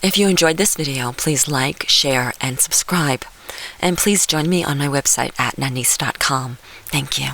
If you enjoyed this video, please like, share, and subscribe. And please join me on my website at nanice.com. Thank you.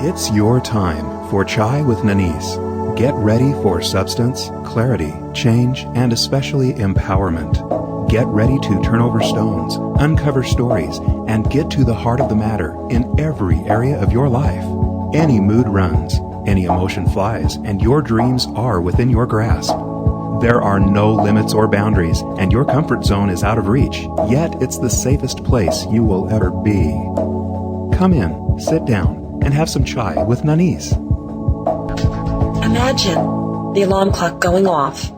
It's your time for Chai with Nanice. Get ready for substance, clarity, change, and especially empowerment. Get ready to turn over stones, uncover stories, and get to the heart of the matter in every area of your life. Any mood runs, any emotion flies, and your dreams are within your grasp. There are no limits or boundaries, and your comfort zone is out of reach, yet it's the safest place you will ever be. Come in, sit down, and have some chai with Nanice. Imagine the alarm clock going off,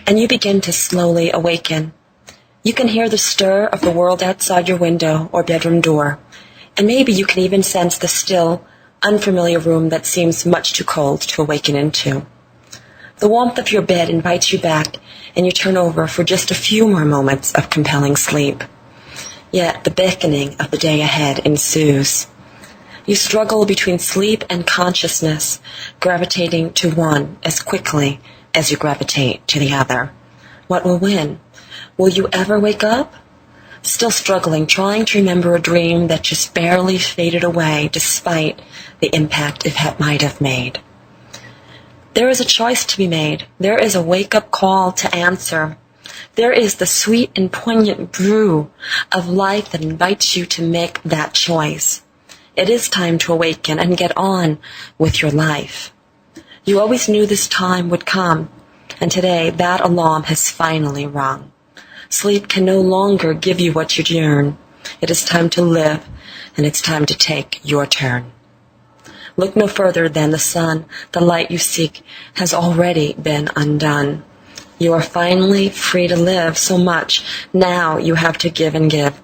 and you begin to slowly awaken. You can hear the stir of the world outside your window or bedroom door, and maybe you can even sense the still, unfamiliar room that seems much too cold to awaken into. The warmth of your bed invites you back, and you turn over for just a few more moments of compelling sleep. Yet the beckoning of the day ahead ensues. You struggle between sleep and consciousness, gravitating to one as quickly as you gravitate to the other. What will win? Will you ever wake up? Still struggling, trying to remember a dream that just barely faded away despite the impact it might have made. There is a choice to be made. There is a wake-up call to answer. There is the sweet and poignant brew of life that invites you to make that choice. It is time to awaken and get on with your life. You always knew this time would come, and today that alarm has finally rung. Sleep can no longer give you what you yearn. It is time to live, and it's time to take your turn. Look no further than the sun. The light you seek has already been undone. You are finally free to live so much. Now you have to give and give.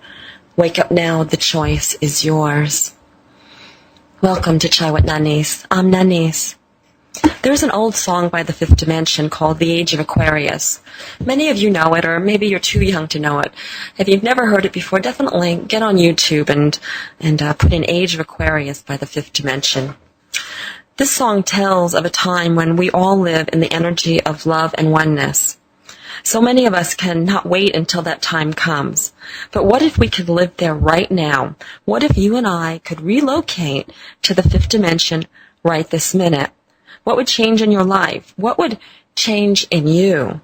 Wake up now. The choice is yours. Welcome to Chai with Nanice. I'm Nanice. There's an old song by the Fifth Dimension called The Age of Aquarius. Many of you know it, or maybe you're too young to know it. If you've never heard it before, definitely get on YouTube and put in Age of Aquarius by the Fifth Dimension. This song tells of a time when we all live in the energy of love and oneness. So many of us cannot wait until that time comes. But what if we could live there right now? What if you and I could relocate to the fifth dimension right this minute? What would change in your life? What would change in you?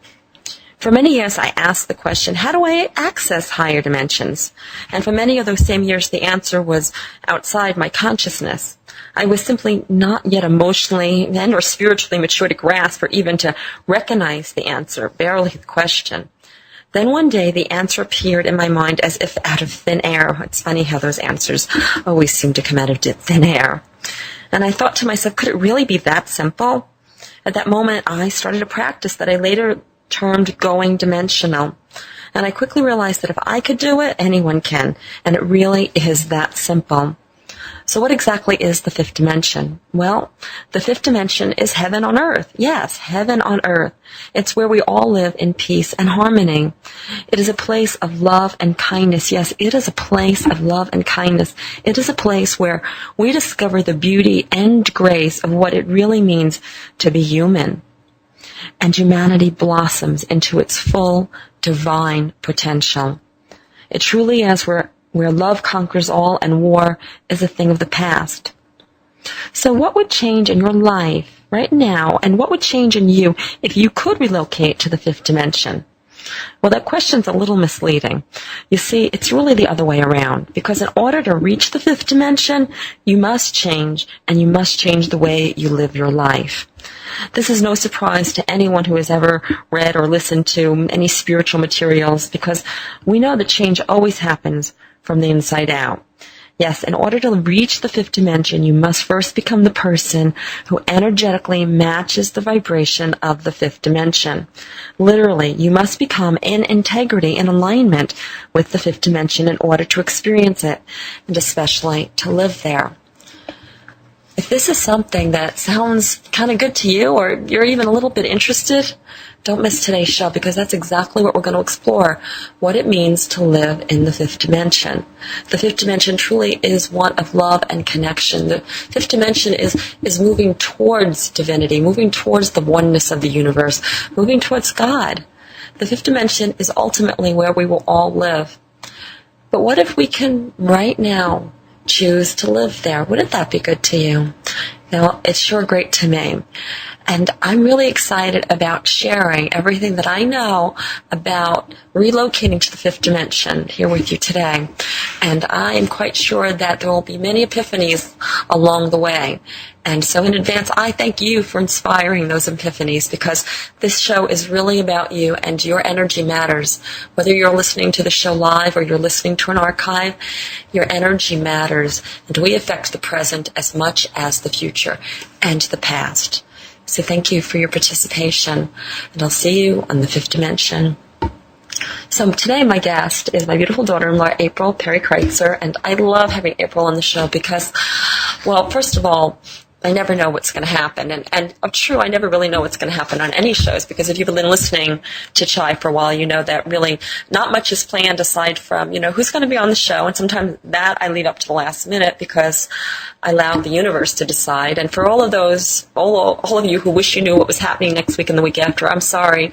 For many years, I asked the question, how do I access higher dimensions? And for many of those same years, the answer was outside my consciousness. I was simply not yet emotionally and or spiritually mature to grasp or even to recognize the answer, barely the question. Then one day, the answer appeared in my mind as if out of thin air. It's funny how those answers always seem to come out of thin air. And I thought to myself, could it really be that simple? At that moment, I started a practice that I later termed going dimensional. And I quickly realized that if I could do it, anyone can. And it really is that simple. So what exactly is the fifth dimension? Well, the fifth dimension is heaven on earth. Yes, heaven on earth. It's where we all live in peace and harmony. It is a place of love and kindness. Yes, it is a place of love and kindness. It is a place where we discover the beauty and grace of what it really means to be human. And humanity blossoms into its full divine potential. It truly is where love conquers all and war is a thing of the past. So what would change in your life right now, and what would change in you if you could relocate to the fifth dimension? Well, that question's a little misleading. You see, it's really the other way around, because in order to reach the fifth dimension, you must change, and you must change the way you live your life. This is no surprise to anyone who has ever read or listened to any spiritual materials, because we know that change always happens from the inside out. Yes, in order to reach the fifth dimension, you must first become the person who energetically matches the vibration of the fifth dimension. Literally, you must become in integrity, in alignment with the fifth dimension in order to experience it, and especially to live there. If this is something that sounds kind of good to you, or you're even a little bit interested, don't miss today's show, because that's exactly what we're going to explore, what it means to live in the fifth dimension. The fifth dimension truly is one of love and connection. The fifth dimension is moving towards divinity, moving towards the oneness of the universe, moving towards God. The fifth dimension is ultimately where we will all live. But what if we can right now choose to live there? Wouldn't that be good to you? Now, it's sure great to me. And I'm really excited about sharing everything that I know about relocating to the fifth dimension here with you today. And I am quite sure that there will be many epiphanies along the way. And so in advance, I thank you for inspiring those epiphanies, because this show is really about you, and your energy matters. Whether you're listening to the show live or you're listening to an archive, your energy matters. And we affect the present as much as the future and the past. So thank you for your participation, and I'll see you on the fifth dimension. So today my guest is my beautiful daughter-in-law, April Perry Kreitzer, and I love having April on the show because, well, first of all, I never know what's going to happen. And true, I never really know what's going to happen on any shows, because if you've been listening to Chai for a while, you know that really not much is planned aside from, who's going to be on the show. And sometimes that I leave up to the last minute because I allow the universe to decide. And for all of those, all of you who wish you knew what was happening next week and the week after, I'm sorry.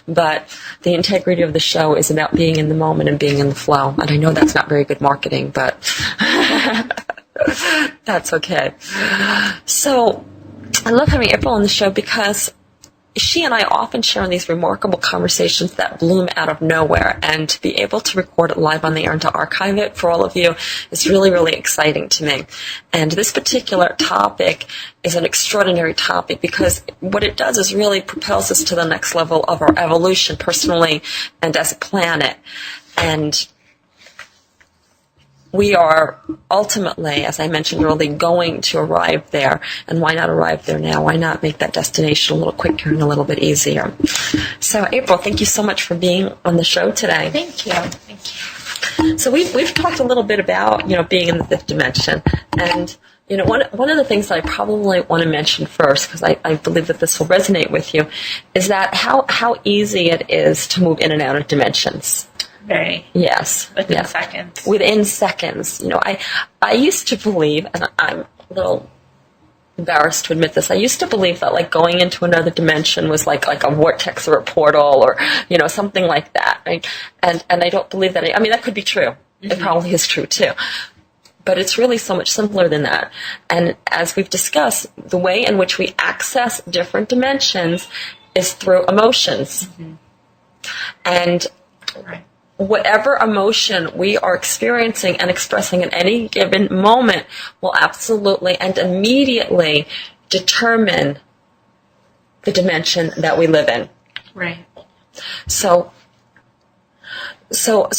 But the integrity of the show is about being in the moment and being in the flow. And I know that's not very good marketing, but that's okay. So I love having April on the show because she and I often share in these remarkable conversations that bloom out of nowhere, and to be able to record it live on the air and to archive it for all of you is really, really exciting to me. And this particular topic is an extraordinary topic because what it does is really propels us to the next level of our evolution personally and as a planet. And we are ultimately, as I mentioned earlier, going to arrive there. And why not arrive there now? Why not make that destination a little quicker and a little bit easier? So, April, thank you so much for being on the show today. Thank you. Thank you. So we've talked a little bit about, being in the fifth dimension. And, one of the things that I probably want to mention first, because I believe that this will resonate with you, is that how easy it is to move in and out of dimensions. Very. Yes. Within seconds. Within seconds. I used to believe, and I'm a little embarrassed to admit this, I used to believe that like going into another dimension was like a vortex or a portal or, something like that. Right? And I don't believe that. I mean, that could be true. Mm-hmm. It probably is true too. But it's really so much simpler than that. And as we've discussed, the way in which we access different dimensions is through emotions. Mm-hmm. And right. Whatever emotion we are experiencing and expressing at any given moment will absolutely and immediately determine the dimension that we live in. Right. So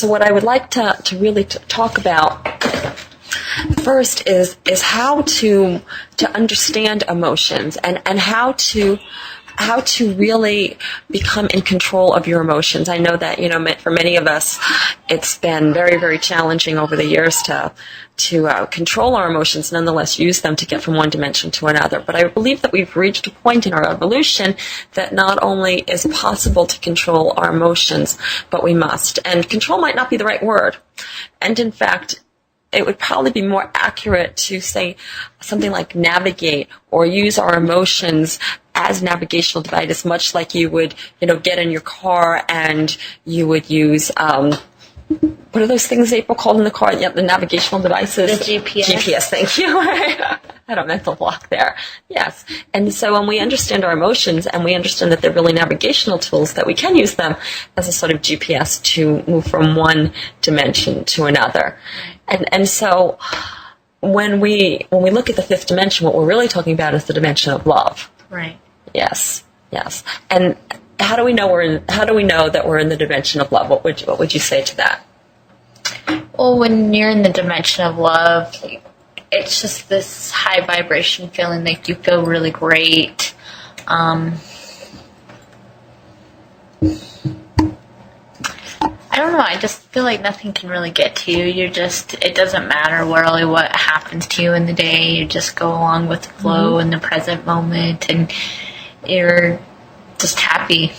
what I would like to really talk about first is how to understand emotions and how to really become in control of your emotions. I know that, for many of us, it's been very, very challenging over the years to control our emotions, nonetheless use them to get from one dimension to another. But I believe that we've reached a point in our evolution that not only is it possible to control our emotions, but we must. And control might not be the right word. And in fact, it would probably be more accurate to say something like navigate or use our emotions as navigational devices, much like you would, get in your car and you would use, what are those things April called in the car? Yeah, the navigational devices. The GPS. GPS, thank you. I had a mental block there. Yes. And so when we understand our emotions and we understand that they're really navigational tools, that we can use them as a sort of GPS to move from one dimension to another. And so when we look at the fifth dimension, what we're really talking about is the dimension of love. Right. Yes. And how do we know that we're in the dimension of love? What would you say to that? Well, when you're in the dimension of love, it's just this high vibration feeling, like you feel really great. I don't know. I just feel like nothing can really get to you. It doesn't matter really what happens to you in the day. You just go along with the flow in the present moment, and you're just happy.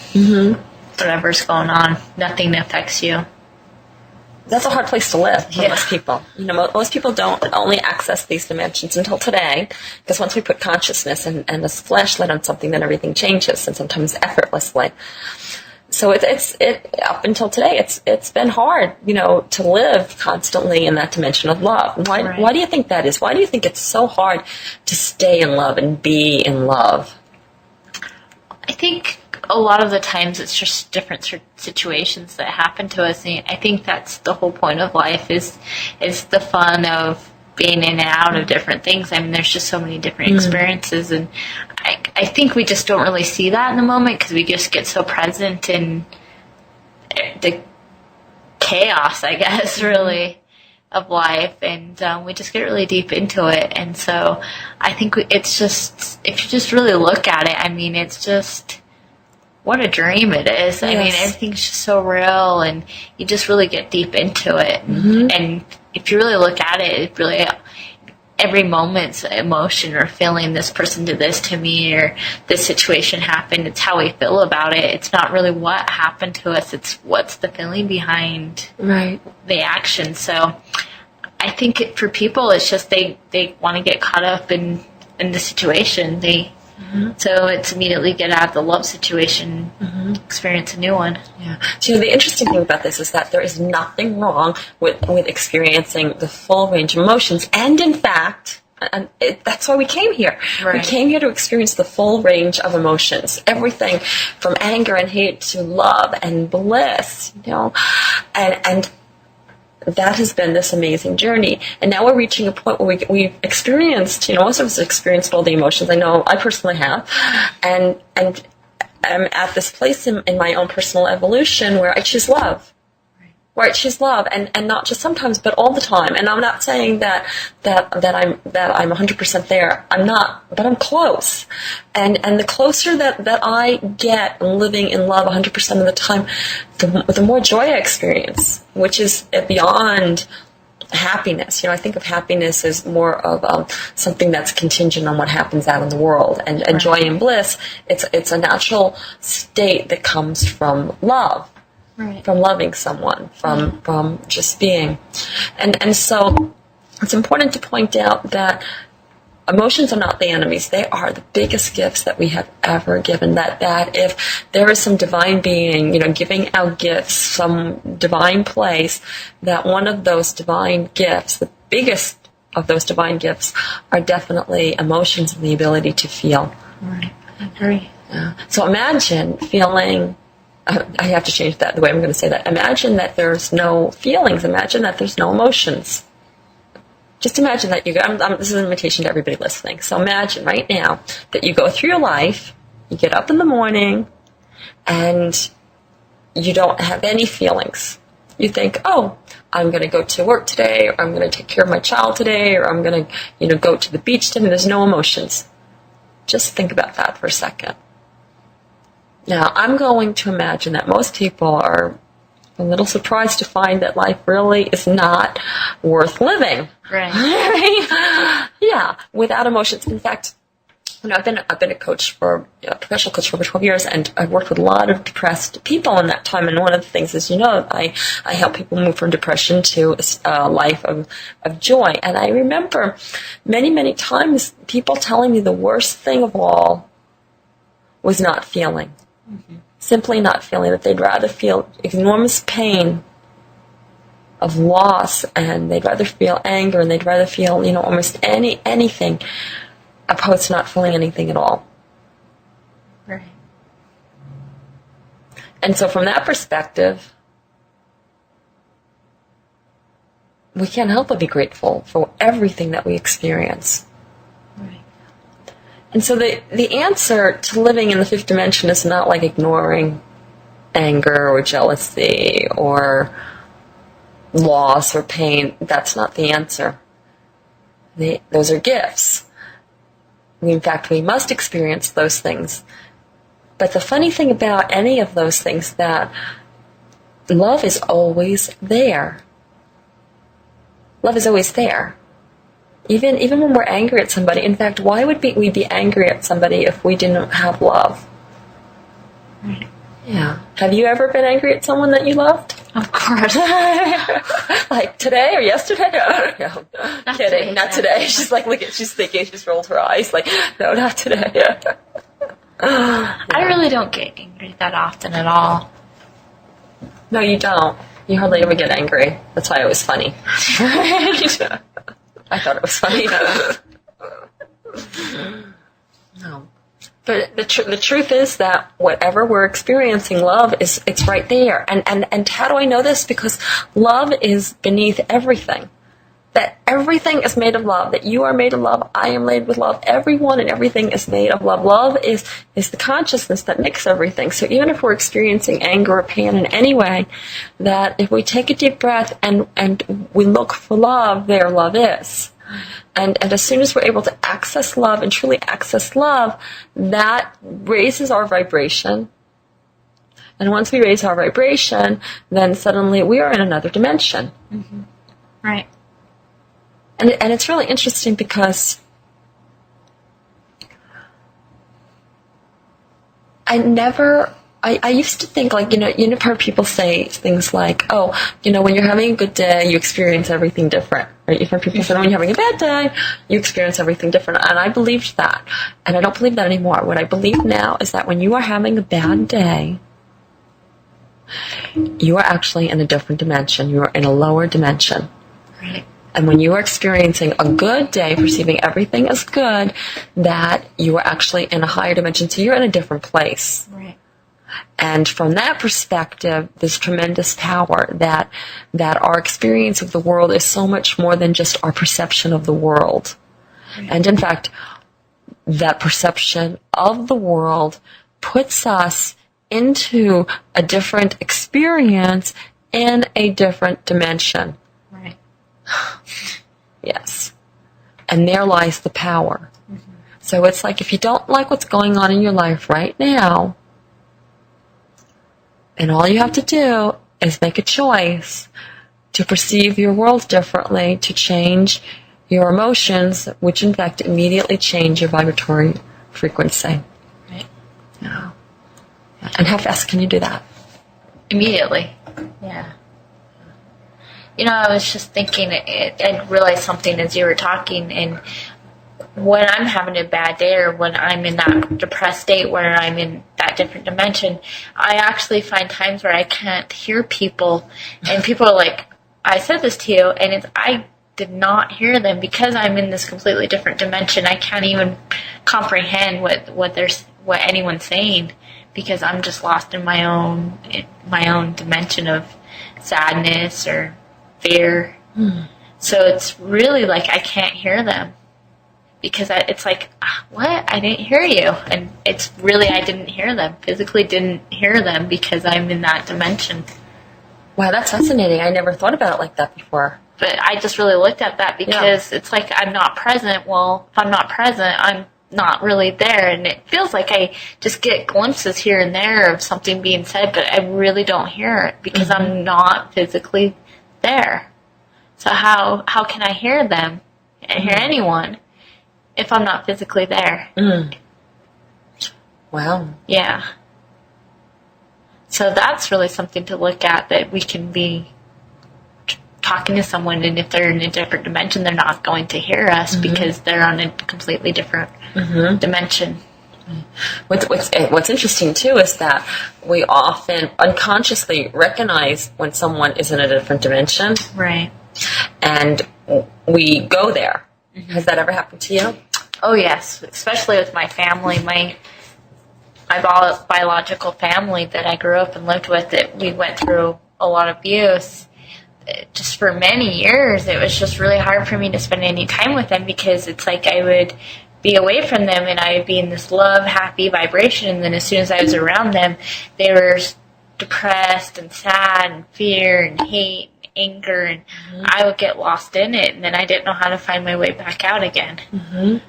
Whatever's going on, nothing affects you. That's a hard place to live for most people. Most people don't only access these dimensions until today, because once we put consciousness and this flashlight on something, then everything changes, and sometimes effortlessly. So it's up until today, it's been hard, to live constantly in that dimension of love. Why do you think that is? Why do you think it's so hard to stay in love and be in love? I think a lot of the times it's just different situations that happen to us. And I think that's the whole point of life is the fun of being in and out of different things. I mean, there's just so many different experiences, and I think we just don't really see that in the moment because we just get so present in the chaos, I guess, really, of life, and we just get really deep into it. And so I think it's just, if you just really look at it, I mean, it's just, what a dream it is. I mean, everything's just so real, and you just really get deep into it. And if you really look at it, it really, every moment's emotion or feeling, this person did this to me, or this situation happened, it's how we feel about it. It's not really what happened to us, it's what's the feeling behind the action. So I think for people, it's just they want to get caught up in the situation. So it's immediately get out of the love situation, experience a new one. Yeah. So the interesting thing about this is that there is nothing wrong with experiencing the full range of emotions. And in fact, that's why we came here. We came here to experience the full range of emotions. Everything from anger and hate to love and bliss, and that has been this amazing journey. And now we're reaching a point where we've experienced, most of us have experienced all the emotions. I know I personally have. And I'm at this place in my own personal evolution where I choose love. Where I choose love, and not just sometimes, but all the time. And I'm not saying that I'm 100% there. I'm not, but I'm close. And the closer that I get living in love 100% of the time, the more joy I experience, which is beyond happiness. I think of happiness as more of something that's contingent on what happens out in the world, and joy and bliss. It's a natural state that comes from love. From loving someone, from just being. And so it's important to point out that emotions are not the enemies. They are the biggest gifts that we have ever given. That if there is some divine being, giving out gifts, some divine place, that one of those divine gifts, the biggest of those divine gifts, are definitely emotions and the ability to feel. Right. I agree. Yeah. So imagine feeling... I have to change that, the way I'm going to say that. Imagine that there's no feelings. Imagine that there's no emotions. Just imagine that this is an invitation to everybody listening. So imagine right now that you go through your life, you get up in the morning, and you don't have any feelings. You think, oh, I'm going to go to work today, or I'm going to take care of my child today, or I'm going to, go to the beach today. There's no emotions. Just think about that for a second. Now, I'm going to imagine that most people are a little surprised to find that life really is not worth living. Right. Yeah, without emotions. In fact, I've been a professional coach for over 12 years, and I've worked with a lot of depressed people in that time. And one of the things is, I help people move from depression to a life of joy. And I remember many, many times people telling me the worst thing of all was not feeling. Simply not feeling, that they'd rather feel enormous pain of loss, and they'd rather feel anger, and they'd rather feel, almost anything, opposed to not feeling anything at all. Right. And so from that perspective, we can't help but be grateful for everything that we experience. And so the answer to living in the fifth dimension is not like ignoring anger or jealousy or loss or pain. That's not the answer. Those are gifts. In fact, we must experience those things. But the funny thing about any of those things is that love is always there. love is always there. Even when we're angry at somebody. In fact, why would we be angry at somebody if we didn't have love? Right. Yeah. Have you ever been angry at someone that you loved? Of course. Like today or yesterday? No, Not kidding. today, Not no. today. She's like, she's thinking. She's rolled her eyes. Like, no, not today. I really don't get angry that often at all. No, you don't. You hardly ever get angry. That's why it was funny. I thought it was funny. No. But the truth is that whatever we're experiencing, love it's right there. And how do I know this? Because love is beneath everything. That everything is made of love. That you are made of love. I am made with love. Everyone and everything is made of love. Love is the consciousness that makes everything. So even if we're experiencing anger or pain in any way, that if we take a deep breath and we look for love, there love is. And as soon as we're able to access love and truly access love, that raises our vibration. And once we raise our vibration, then suddenly we are in another dimension. Mm-hmm. Right. And it's really interesting because I used to think, like, you've heard people say things like, oh, when you're having a good day, you experience everything different. Right? You've heard people say, oh, when you're having a bad day, you experience everything different. And I believed that. And I don't believe that anymore. What I believe now is that when you are having a bad day, you are actually in a different dimension. You are in a lower dimension. Right. And when you are experiencing a good day, perceiving everything as good, that you are actually in a higher dimension. So you're in a different place. Right. And from that perspective, this tremendous power that our experience of the world is so much more than just our perception of the world. Right. And in fact, that perception of the world puts us into a different experience in a different dimension. Right. Yes. And there lies the power. Mm-hmm. So it's like, if you don't like what's going on in your life right now, and all you have to do is make a choice to perceive your world differently, to change your emotions, which in fact immediately change your vibratory frequency. Right. Yeah. And how fast can you do that? Immediately. Yeah. I was just thinking, I realized something as you were talking, and when I'm having a bad day or when I'm in that depressed state where I'm in that different dimension, I actually find times where I can't hear people, and people are like, I said this to you, and I did not hear them because I'm in this completely different dimension. I can't even comprehend what anyone's saying because I'm just lost in my own dimension of sadness or fear. So it's really like I can't hear them because it's like, what? I didn't hear you. And it's really, I didn't hear them, physically didn't hear them because I'm in that dimension. Wow, that's fascinating. I never thought about it like that before. But I just really looked at that because it's like I'm not present. Well, if I'm not present, I'm not really there. And it feels like I just get glimpses here and there of something being said, but I really don't hear it because I'm not physically there. So how can I hear them and hear anyone if I'm not physically there? Wow. Yeah. So that's really something to look at, that we can be talking to someone, and if they're in a different dimension, they're not going to hear us because they're on a completely different dimension. What's interesting too is that we often unconsciously recognize when someone is in a different dimension, Right. and we go there. Has that ever happened to you? Oh yes, especially with my family, my biological family that I grew up and lived with. That we went through a lot of abuse. Just for many years, it was just really hard for me to spend any time with them because it's like I would be away from them and I would be in this love, happy vibration, and then as soon as I was around them, they were depressed and sad and fear and hate and anger, and I would get lost in it, and then I didn't know how to find my way back out again.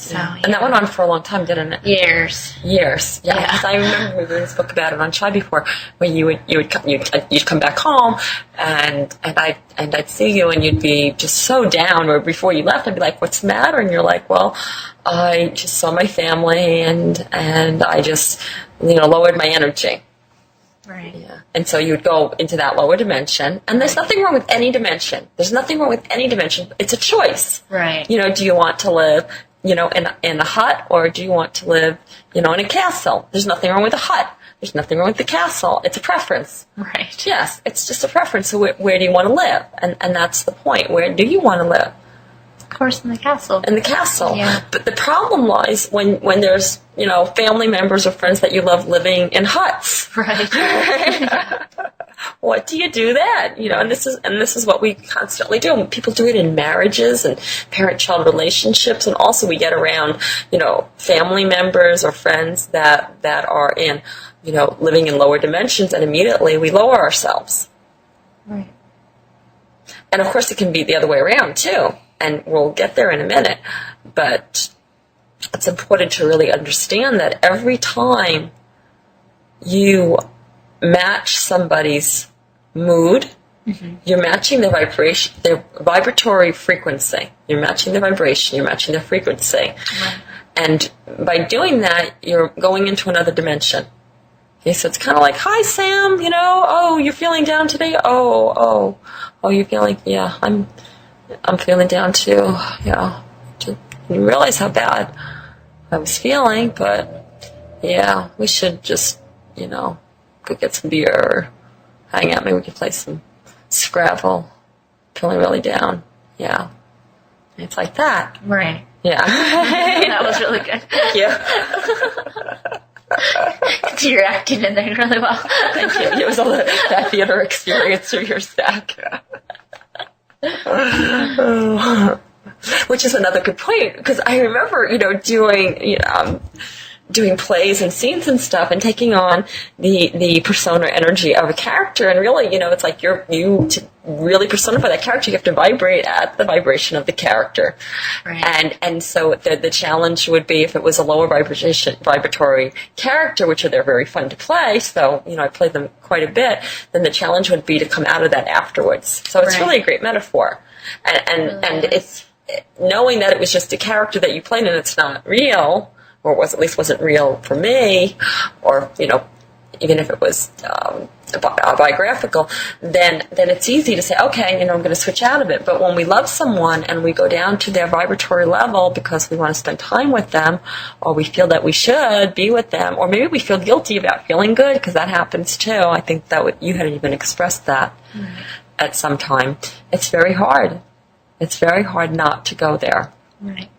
So, And that went on for a long time, didn't it? Years. Years. Yeah. Because I remember reading this book about it on Chai before, where you'd come back home, and I'd see you, and you'd be just so down. Or before you left, I'd be like, "What's the matter?" And you're like, "Well, I just saw my family, and I just lowered my energy." Right. Yeah. And so you would go into that lower dimension, and there's nothing wrong with any dimension. There's nothing wrong with any dimension. It's a choice. Right. Do you want to live, in a hut, or do you want to live, in a castle? There's nothing wrong with a hut. There's nothing wrong with the castle. It's a preference. Right. Yes, it's just a preference. So where do you want to live? And that's the point. Where do you want to live? Of course, in the castle. In the castle. Yeah. But the problem lies when there's, family members or friends that you love living in huts. Right. What do you do then? And this is what we constantly do. People do it in marriages and parent-child relationships, and also we get around, family members or friends that are in, living in lower dimensions, and immediately we lower ourselves. Right. And of course, it can be the other way around too, and we'll get there in a minute. But it's important to really understand that every time you match somebody's mood, you're matching their vibration, their vibratory frequency. You're matching their vibration, you're matching their frequency. Right. And by doing that, you're going into another dimension. Okay, so it's kind of like, "Hi, Sam, oh, you're feeling down today? Oh, you're feeling, yeah, I'm feeling down too, Didn't realize how bad I was feeling, but yeah, we should just, go get some beer or hang out. Maybe we could play some Scrabble. Feeling really down. Yeah. And it's like that. Right. Yeah. That was really good. Yeah. You're acting in there really well. Thank you. It was all that theater experience of your stack. Which is another good point, because I remember, doing plays and scenes and stuff, and taking on the persona energy of a character, and really, it's like to really personify that character, you have to vibrate at the vibration of the character. Right. And so the challenge would be, if it was a lower vibratory character, which they're very fun to play, so I played them quite a bit, then the challenge would be to come out of that afterwards. So it's really a great metaphor, and it's knowing that it was just a character that you played and it's not real, or at least wasn't real for me, or even if it was biographical, then it's easy to say, okay, I'm going to switch out of it. But when we love someone and we go down to their vibratory level because we want to spend time with them, or we feel that we should be with them, or maybe we feel guilty about feeling good, because that happens too. I think that you had even expressed that at some time. It's very hard. It's very hard not to go there. Right.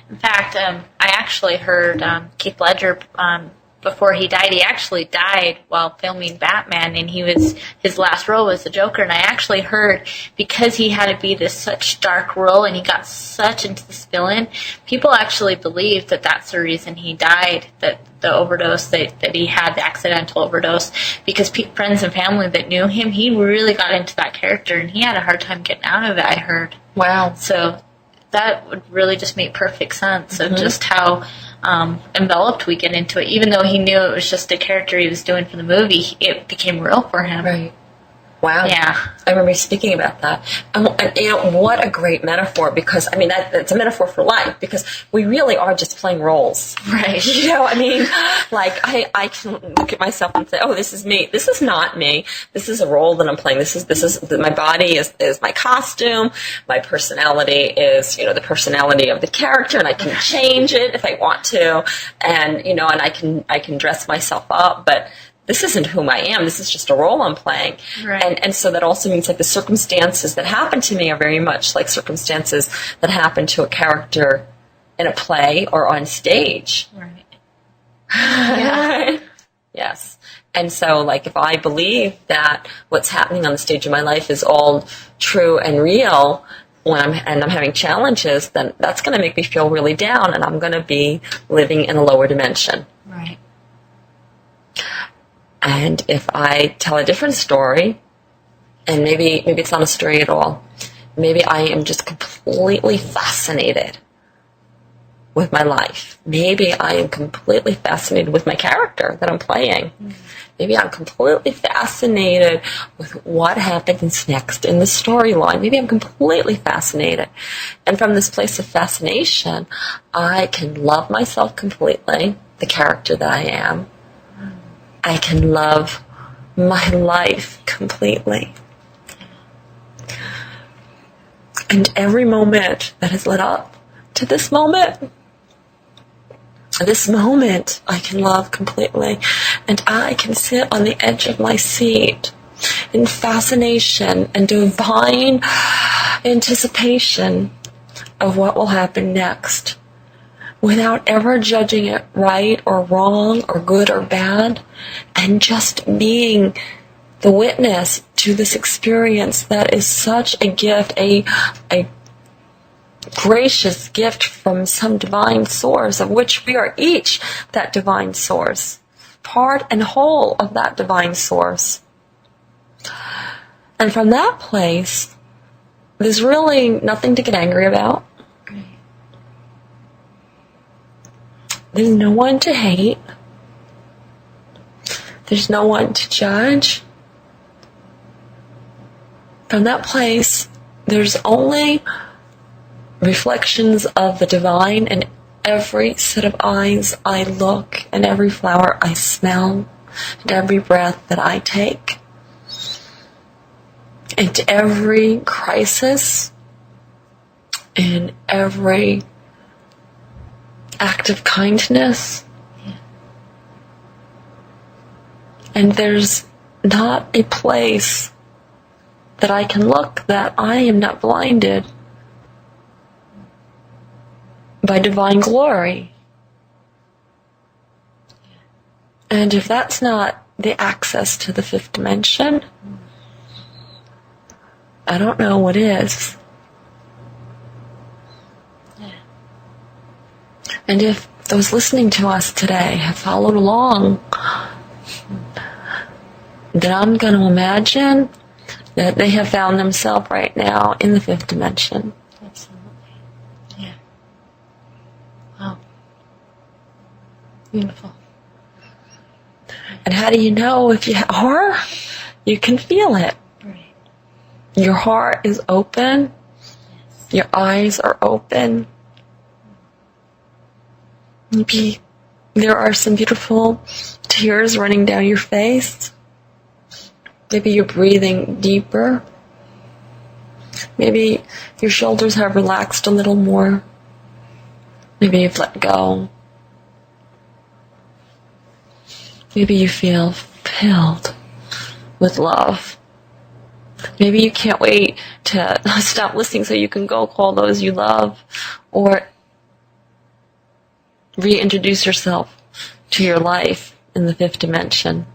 In fact, I actually heard Keith Ledger, before he died, he actually died while filming Batman, and his last role was the Joker, and I actually heard, because he had to be this such dark role and he got such into this villain, people actually believe that that's the reason he died, that the overdose, that he had the accidental overdose, because friends and family that knew him, he really got into that character, and he had a hard time getting out of it, I heard. Wow. So that would really just make perfect sense of just how enveloped we get into it. Even though he knew it was just a character he was doing for the movie, it became real for him. Right. Wow. Yeah. I remember you speaking about that. And what a great metaphor, because, that's a metaphor for life, because we really are just playing roles. Right. Like, I can look at myself and say, oh, this is me. This is not me. This is a role that I'm playing. This is my body is my costume. My personality is, the personality of the character, and I can change it if I want to. And, and I can dress myself up, but this isn't whom I am. This is just a role I'm playing. Right. And so that also means, like, the circumstances that happen to me are very much like circumstances that happen to a character in a play or on stage. Right. Yeah. Yes. And so, like, if I believe that what's happening on the stage of my life is all true and real, I'm having challenges, then that's going to make me feel really down, and I'm going to be living in a lower dimension. Right. And if I tell a different story, and maybe it's not a story at all, maybe I am just completely fascinated with my life. Maybe I am completely fascinated with my character that I'm playing. Maybe I'm completely fascinated with what happens next in the storyline. Maybe I'm completely fascinated. And from this place of fascination, I can love myself completely, the character that I am. I can love my life completely. And every moment that has led up to this moment I can love completely. And I can sit on the edge of my seat in fascination and divine anticipation of what will happen next, without ever judging it right or wrong or good or bad, and just being the witness to this experience that is such a gift, a gracious gift from some divine source, of which we are each that divine source, part and whole of that divine source. And from that place, there's really nothing to get angry about. There's no one to hate. There's no one to judge. From that place, there's only reflections of the divine in every set of eyes I look, and every flower I smell, and every breath that I take. And every crisis, in every act of kindness. And there's not a place that I can look that I am not blinded by divine glory. And if that's not the access to the fifth dimension, I don't know what is. And if those listening to us today have followed along, then I'm going to imagine that they have found themselves right now in the fifth dimension. Beautiful. And how do you know if you are? You can feel it. Right. Your heart is open. Yes. Your eyes are open. Maybe there are some beautiful tears running down your face. Maybe you're breathing deeper. Maybe your shoulders have relaxed a little more. Maybe you've let go. Maybe you feel filled with love. Maybe you can't wait to stop listening so you can go call those you love, or reintroduce yourself to your life in the fifth dimension.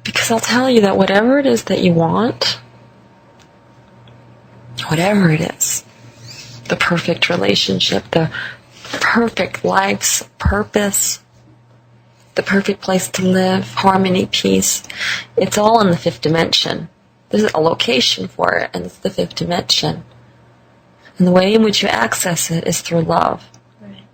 Because I'll tell you that whatever it is that you want, whatever it is, the perfect relationship, the perfect life's purpose, the perfect place to live, harmony, peace, it's all in the fifth dimension. There's a location for it, and it's the fifth dimension. And the way in which you access it is through love. Right.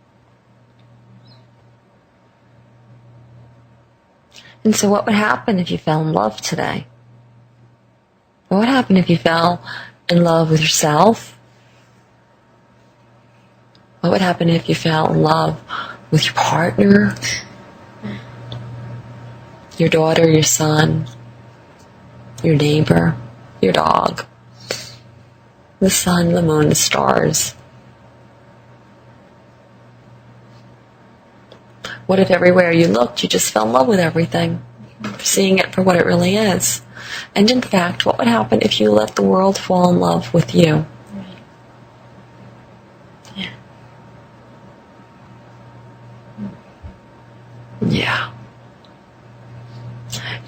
And so what would happen if you fell in love today? What would happen if you fell in love with yourself? What would happen if you fell in love with your partner, your daughter, your son, your neighbor, your dog, the sun, the moon, the stars? What if everywhere you looked, you just fell in love with everything, seeing it for what it really is? And in fact, what would happen if you let the world fall in love with you? Yeah.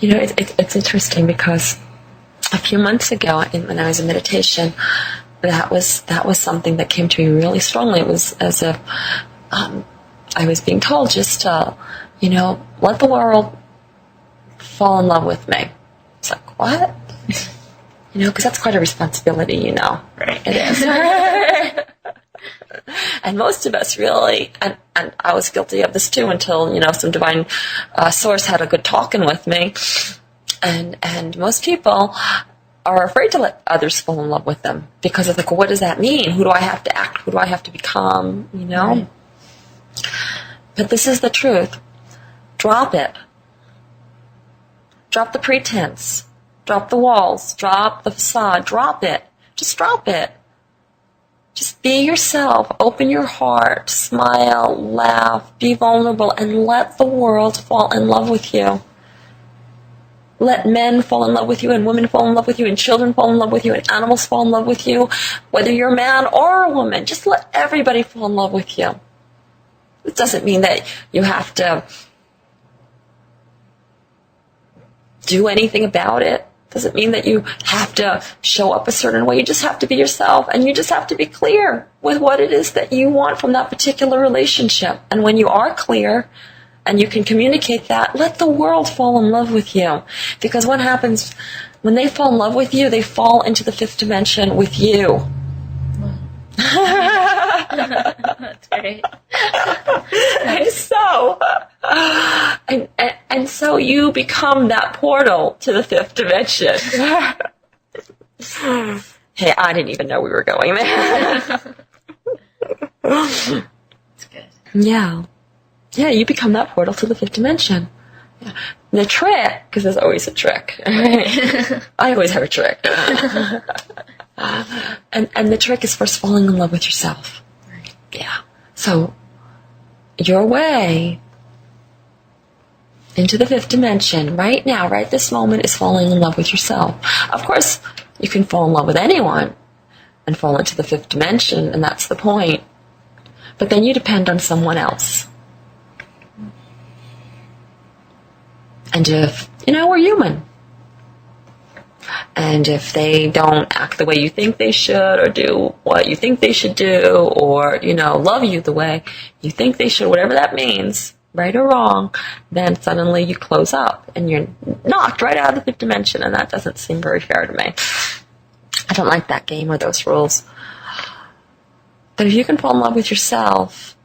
You know, it's interesting because a few months ago, when I was in meditation, that was something that came to me really strongly. It was as if I was being told just to, let the world fall in love with me. It's like, what? Because that's quite a responsibility, Right. It is. And most of us really, and I was guilty of this too until, some divine source had a good talking with me. And most people are afraid to let others fall in love with them because of what does that mean? Who do I have to act? Who do I have to become? Right. But this is the truth. Drop it. Drop the pretense. Drop the walls. Drop the facade. Drop it. Just drop it. Just be yourself. Open your heart. Smile. Laugh. Be vulnerable. And let the world fall in love with you. Let men fall in love with you, and women fall in love with you, and children fall in love with you, and animals fall in love with you. Whether you're a man or a woman, just let everybody fall in love with you. It doesn't mean that you have to do anything about it. It doesn't mean that you have to show up a certain way. You just have to be yourself, and you just have to be clear with what it is that you want from that particular relationship. And when you are clear, and you can communicate that, let the world fall in love with you. Because what happens when they fall in love with you, they fall into the fifth dimension with you. That's great. And so you become that portal to the fifth dimension. Hey, I didn't even know we were going there. That's good. Yeah. Yeah, you become that portal to the fifth dimension. Yeah. The trick, because there's always a trick. I always have a trick. And the trick is first falling in love with yourself. Right. Yeah. So, your way into the fifth dimension right now, right this moment, is falling in love with yourself. Of course, you can fall in love with anyone and fall into the fifth dimension, and that's the point. But then you depend on someone else. And if, we're human. And if they don't act the way you think they should, or do what you think they should do, or, love you the way you think they should, whatever that means, right or wrong, then suddenly you close up and you're knocked right out of the fifth dimension, and that doesn't seem very fair to me. I don't like that game or those rules. But if you can fall in love with yourself,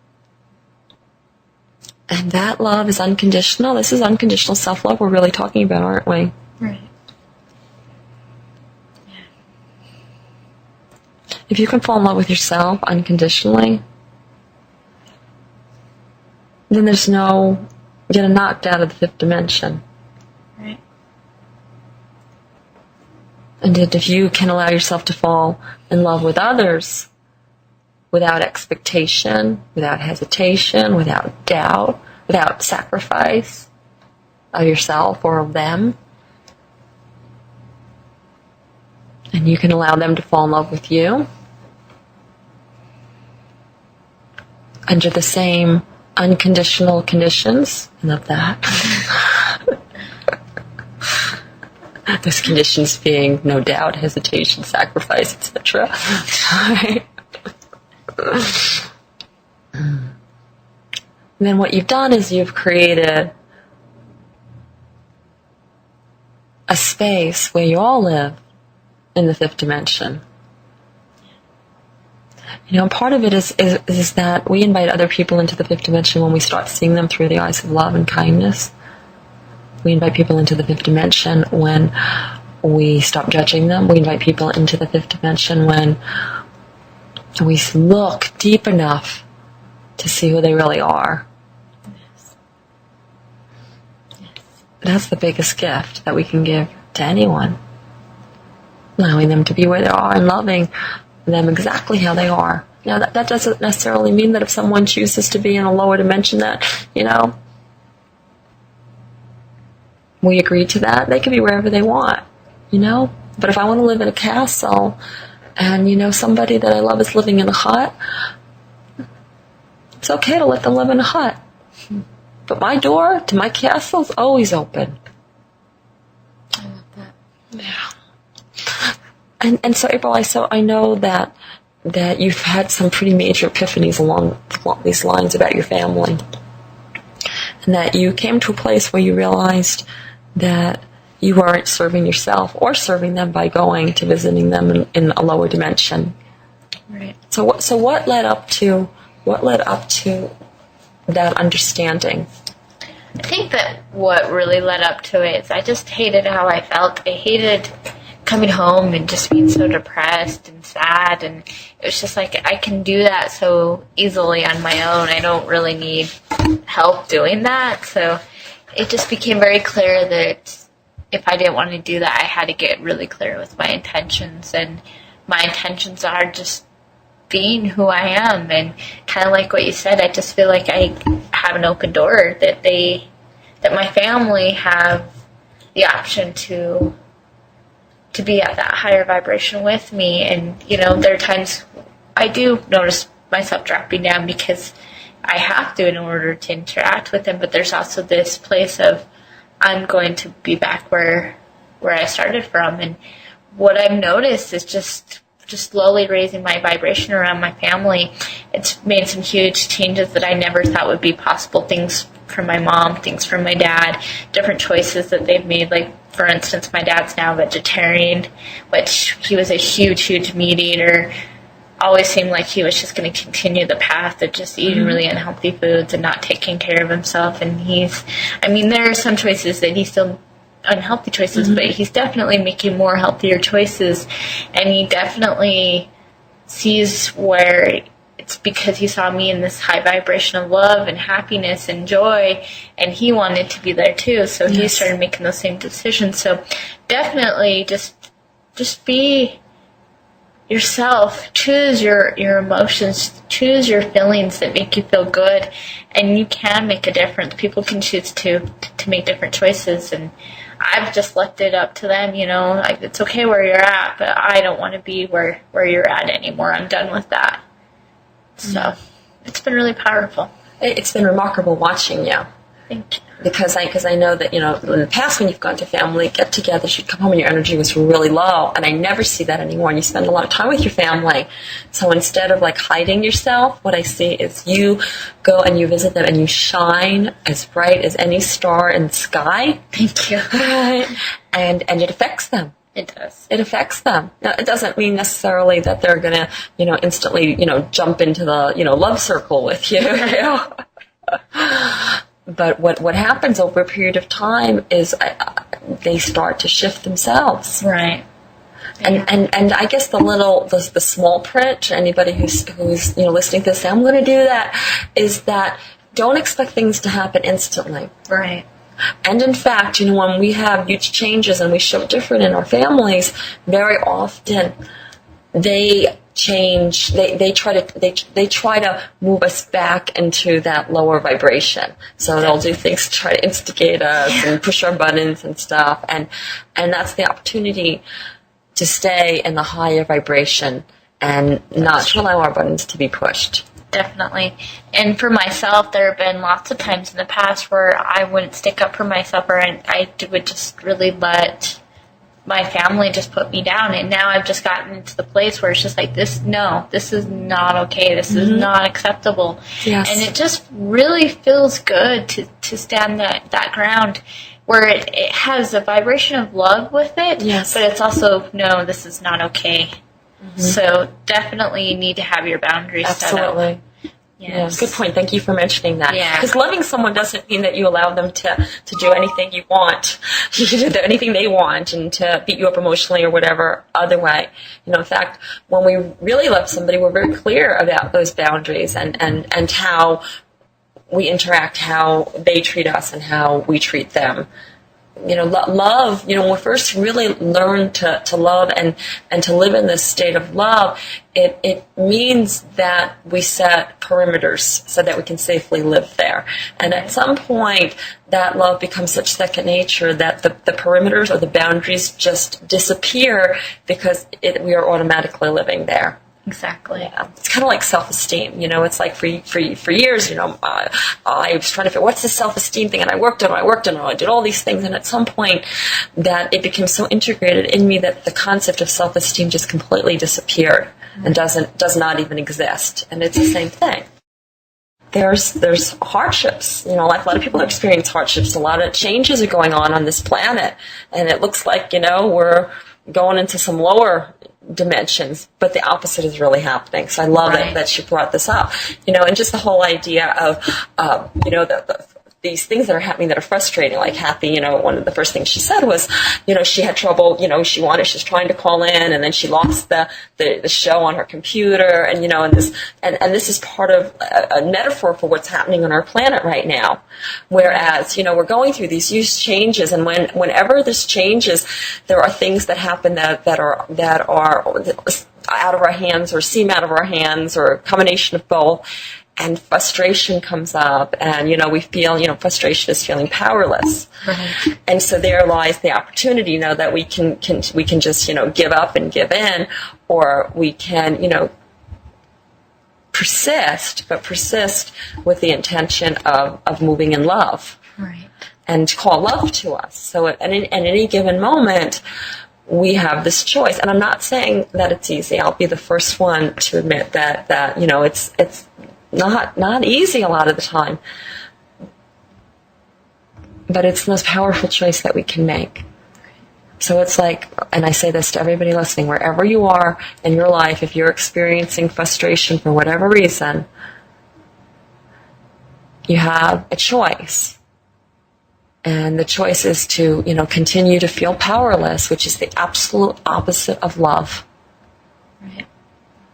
and that love is unconditional. This is unconditional self-love we're really talking about, aren't we? Right. If you can fall in love with yourself unconditionally, then there's no getting knocked out of the fifth dimension. Right. And if you can allow yourself to fall in love with others without expectation, without hesitation, without doubt, without sacrifice of yourself or of them, and you can allow them to fall in love with you under the same unconditional conditions. I love that. Those conditions being no doubt, hesitation, sacrifice, etc. Right? And then what you've done is you've created a space where you all live in the fifth dimension. Part of it is that we invite other people into the fifth dimension when we start seeing them through the eyes of love and kindness. We invite people into the fifth dimension when we stop judging them. We invite people into the fifth dimension when we look deep enough to see who they really are. Yes. That's the biggest gift that we can give to anyone. Allowing them to be where they are and loving them exactly how they are. Now, that doesn't necessarily mean that if someone chooses to be in a lower dimension that, we agree to that. They can be wherever they want, But if I want to live in a castle and, somebody that I love is living in a hut, it's okay to let them live in a hut. But my door to my castle is always open. I love that. Yeah. And so, April, I know that you've had some pretty major epiphanies along these lines about your family. And that you came to a place where you realized that you weren't serving yourself or serving them by going to visiting them in a lower dimension. Right. So what led up to that understanding? I think that what really led up to it is I just hated how I felt. I hated coming home and just being so depressed and sad, and it was just like, I can do that so easily on my own. I don't really need help doing that. So it just became very clear that if I didn't want to do that, I had to get really clear with my intentions, and my intentions are just being who I am. And kind of like what you said, I just feel like I have an open door, that my family have the option to be at that higher vibration with me. And, there are times I do notice myself dropping down because I have to in order to interact with them. But there's also this place of, I'm going to be back where I started from. And what I've noticed is just slowly raising my vibration around my family. It's made some huge changes that I never thought would be possible. Things from my mom, things from my dad, different choices that they've made. Like, for instance, my dad's now vegetarian, which he was a huge meat eater. Always seemed like he was just going to continue the path of just eating really unhealthy foods and not taking care of himself. And there are some choices that he's still unhealthy choices, but he's definitely making more healthier choices. And he definitely sees where it's because he saw me in this high vibration of love and happiness and joy, and he wanted to be there too. So he started making those same decisions. So definitely just be yourself. Choose your emotions. Choose your feelings that make you feel good, and you can make a difference. People can choose to make different choices, and I've just left it up to them. Like, it's okay where you're at, but I don't want to be where you're at anymore. I'm done with that. So it's been really powerful. It's been remarkable watching you. Thank you. Because I know that, in the past when you've gone to family get-togethers, you'd come home and your energy was really low, and I never see that anymore, and you spend a lot of time with your family. So instead of, hiding yourself, what I see is you go and you visit them, and you shine as bright as any star in the sky. Thank you. And it affects them. It does. It affects them. Now, it doesn't mean necessarily that they're going to, instantly, jump into the, love circle with you. But what happens over a period of time is they start to shift themselves. Right. Yeah. And I guess the small print to anybody who's listening to this, I'm going to do that, is that don't expect things to happen instantly. Right. And in fact, when we have huge changes and we show different in our families, very often they change. They try to move us back into that lower vibration. So they'll do things to try to instigate us and push our buttons and stuff. And that's the opportunity to stay in the higher vibration and not to allow our buttons to be pushed. Definitely. And for myself, there have been lots of times in the past where I wouldn't stick up for myself, or I would just really let my family just put me down. And now I've just gotten into the place where it's just like, this is not okay. This is not acceptable. Yes. And it just really feels good to stand that ground where it has a vibration of love with it. Yes. But it's also, no, this is not okay. So definitely you need to have your boundaries set up. Absolutely. Yes. Good point. Thank you for mentioning that. Yeah. Because loving someone doesn't mean that you allow them to do anything you want, anything they want, and to beat you up emotionally or whatever other way. In fact, when we really love somebody, we're very clear about those boundaries and how we interact, how they treat us, and how we treat them. Love, when we first really learn to love and to live in this state of love, it means that we set perimeters so that we can safely live there. And at some point, that love becomes such second nature that the perimeters or the boundaries just disappear because we are automatically living there. Exactly. Yeah. It's kind of like self-esteem. It's like for years, I was trying to figure what's the self-esteem thing, and I worked on it, I did all these things, and at some point that it became so integrated in me that the concept of self-esteem just completely disappeared and does not even exist. And it's the same thing. There's hardships. A lot of people experience hardships. A lot of changes are going on this planet, and it looks like we're going into some lower dimensions, but the opposite is really happening. So I love it that she brought this up, and just the whole idea of, these things that are happening that are frustrating, like Kathy, one of the first things she said was, she had trouble, she was trying to call in, and then she lost the show on her computer, and this is part of a metaphor for what's happening on our planet right now. Whereas, we're going through these huge changes, and whenever this changes, there are things that happen that are out of our hands, or seem out of our hands, or a combination of both. And frustration comes up, and we feel, frustration is feeling powerless. Right. And so there lies the opportunity, that we can just give up and give in, or we can persist with the intention of moving in love, right, and call love to us. So at any given moment, we have this choice, and I'm not saying that it's easy. I'll be the first one to admit that it's not easy a lot of the time, but it's the most powerful choice that we can make. So it's like, and I say this to everybody listening, wherever you are in your life, if you're experiencing frustration for whatever reason, you have a choice. And the choice is to, continue to feel powerless, which is the absolute opposite of love. Right.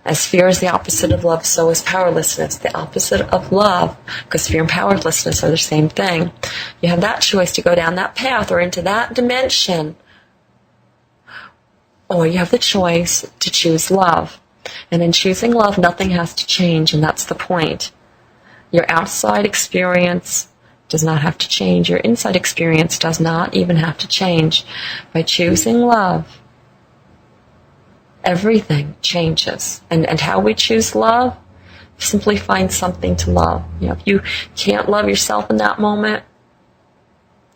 As fear is the opposite of love, so is powerlessness the opposite of love, because fear and powerlessness are the same thing. You have that choice to go down that path or into that dimension, or you have the choice to choose love. And in choosing love, nothing has to change, and that's the point. Your outside experience does not have to change. Your inside experience does not even have to change. By choosing love, everything changes. And how we choose love, simply find something to love. If you can't love yourself in that moment,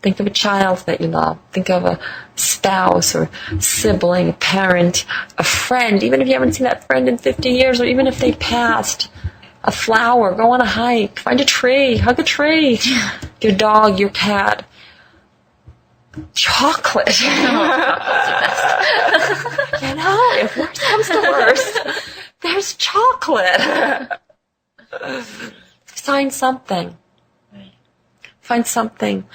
think of a child that you love. Think of a spouse or sibling, a parent, a friend, even if you haven't seen that friend in 50 years, or even if they passed. A flower, go on a hike, find a tree, hug a tree. Your dog, your cat. Chocolate. If worst comes to worst, there's chocolate. Find something. Find something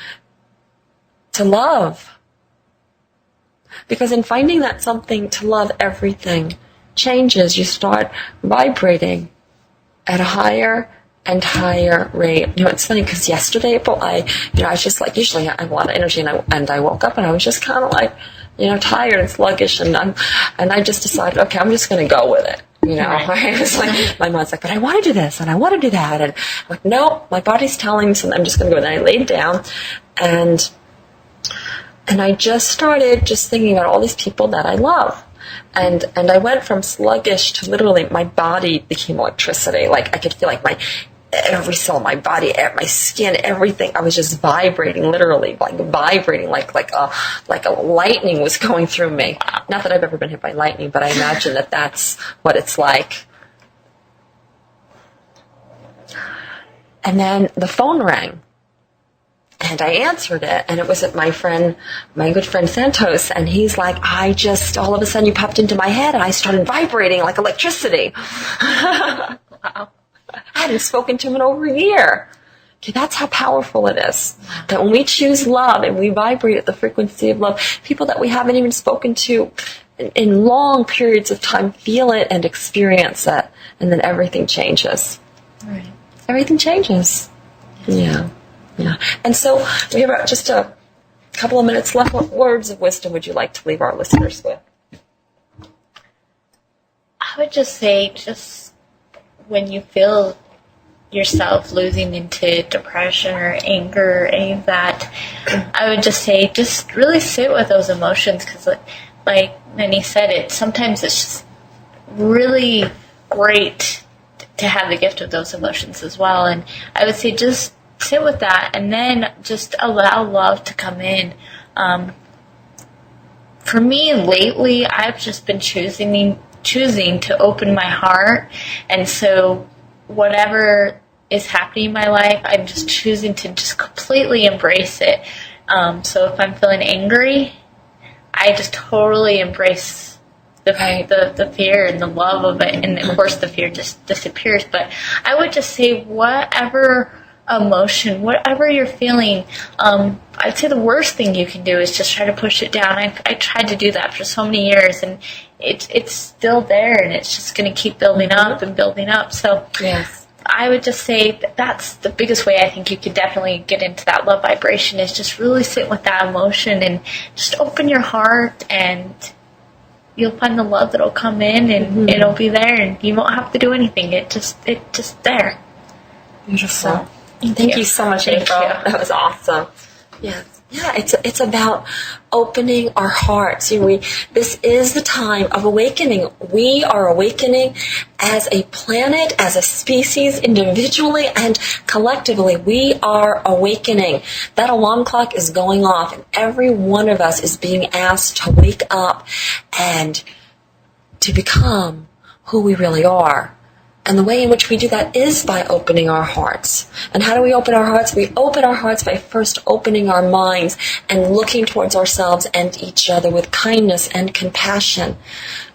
to love. Because in finding that something to love, everything changes. You start vibrating at a higher and higher rate. It's funny because yesterday, April, I was just like, usually I have a lot of energy, and I woke up and I was just kind of like, tired and sluggish, and I just decided, okay, I'm just going to go with it. I was like, my mind's like, but I want to do this and I want to do that, and I'm like, no, my body's telling me, so I'm just going to go with it. And I laid down, and I just started just thinking about all these people that I love. And I went from sluggish to literally my body became electricity. Like I could feel like every cell in my body, my skin, everything. I was just vibrating, literally, like a lightning was going through me. Not that I've ever been hit by lightning, but I imagine that that's what it's like. And then the phone rang. And I answered it, and it was my good friend Santos, and he's like, all of a sudden you popped into my head, and I started vibrating like electricity. Wow. I hadn't spoken to him in over a year. Okay, that's how powerful it is. That when we choose love and we vibrate at the frequency of love, people that we haven't even spoken to in long periods of time feel it and experience it, and then everything changes. Right. Everything changes. Yeah. Yeah. And so we have just a couple of minutes left. What words of wisdom would you like to leave our listeners with? I would just say, when you feel yourself losing into depression or anger or any of that, I would just say, just really sit with those emotions, because like Nanice said, sometimes it's just really great to have the gift of those emotions as well. And I would say just sit with that, and then just allow love to come in. For me, lately, I've just been choosing to open my heart, and so whatever is happening in my life, I'm just choosing to just completely embrace it. So if I'm feeling angry, I just totally embrace the fear and the love of it, and of course the fear just disappears. But I would just say whatever emotion, whatever you're feeling, I'd say the worst thing you can do is just try to push it down. I tried to do that for so many years, and it's still there, and it's just going to keep building up and building up. So Yes. I would just say that's the biggest way I think you could definitely get into that love vibration, is just really sit with that emotion and just open your heart, and you'll find the love that'll come in, and it'll be there, and you won't have to do anything. It's just there. Beautiful. So, Thank you so much, Thank April. you. That was awesome. Yes. Yeah, it's about opening our hearts. This is the time of awakening. We are awakening as a planet, as a species, individually and collectively. We are awakening. That alarm clock is going off, and every one of us is being asked to wake up and to become who we really are. And the way in which we do that is by opening our hearts. And how do we open our hearts? We open our hearts by first opening our minds and looking towards ourselves and each other with kindness and compassion.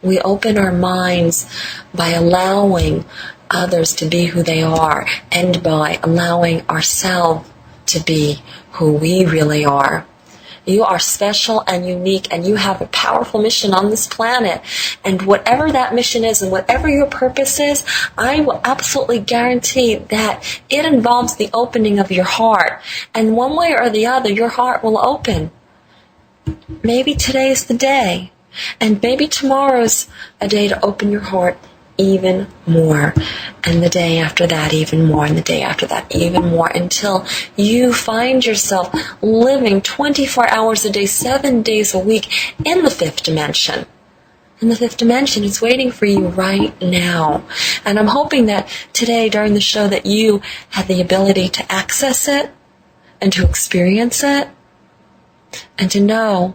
We open our minds by allowing others to be who they are, and by allowing ourselves to be who we really are. You are special and unique, and you have a powerful mission on this planet. And whatever that mission is and whatever your purpose is, I will absolutely guarantee that it involves the opening of your heart. And one way or the other, your heart will open. Maybe today's the day, and maybe tomorrow's a day to open your heart even more, and the day after that even more, and the day after that even more, until you find yourself living 24 hours a day, 7 days a week in the fifth dimension. And the fifth dimension is waiting for you right now. And I'm hoping that today during the show that you had the ability to access it and to experience it and to know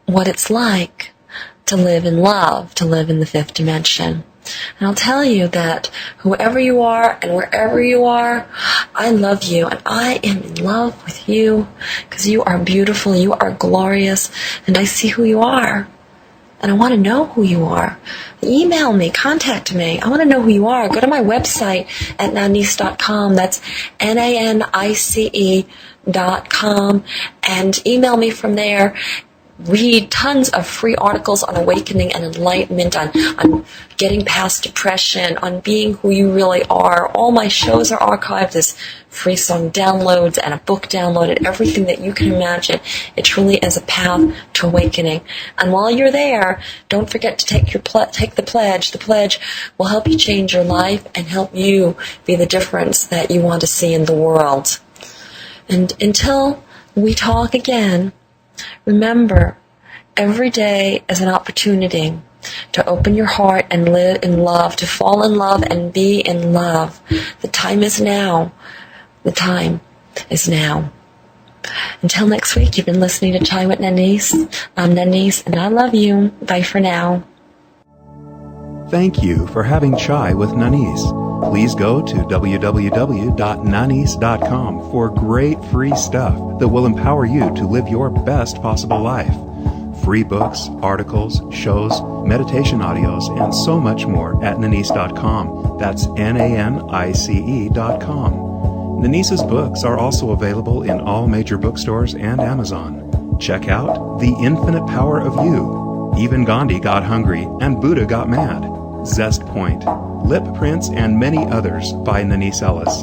what it's like to live in love, to live in the fifth dimension. And I'll tell you that whoever you are and wherever you are, I love you, and I am in love with you, because you are beautiful, you are glorious, and I see who you are. And I want to know who you are. Email me, contact me. I want to know who you are. Go to my website at nanice.com. That's NANICE.com, and email me from there. Read tons of free articles on awakening and enlightenment, on getting past depression, on being who you really are. All my shows are archived as free song downloads and a book download, and everything that you can imagine. It truly is a path to awakening. And while you're there, don't forget to take the pledge. The pledge will help you change your life and help you be the difference that you want to see in the world. And until we talk again, remember, every day is an opportunity to open your heart and live in love, to fall in love and be in love. The time is now. The time is now. Until next week, you've been listening to Chai with Nanice. I'm Nanice, and I love you. Bye for now. Thank you for having Chai with Nanice. Please go to www.nanice.com for great free stuff that will empower you to live your best possible life. Free books, articles, shows, meditation audios, and so much more at nanice.com. That's NANICE.com. Nanice's books are also available in all major bookstores and Amazon. Check out The Infinite Power of You, Even Gandhi Got Hungry and Buddha Got Mad, Zest Point, Lip Prints, and many others by Nanice Ellis.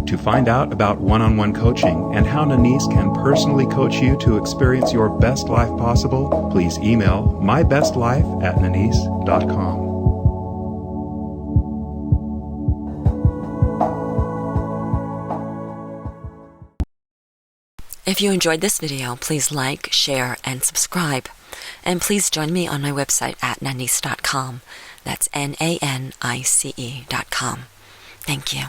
To find out about one-on-one coaching and how Nanice can personally coach you to experience your best life possible, please email mybestlife@nanice.com. If you enjoyed this video, please like, share, and subscribe. And please join me on my website at nanice.com. That's NANICE.com. Thank you.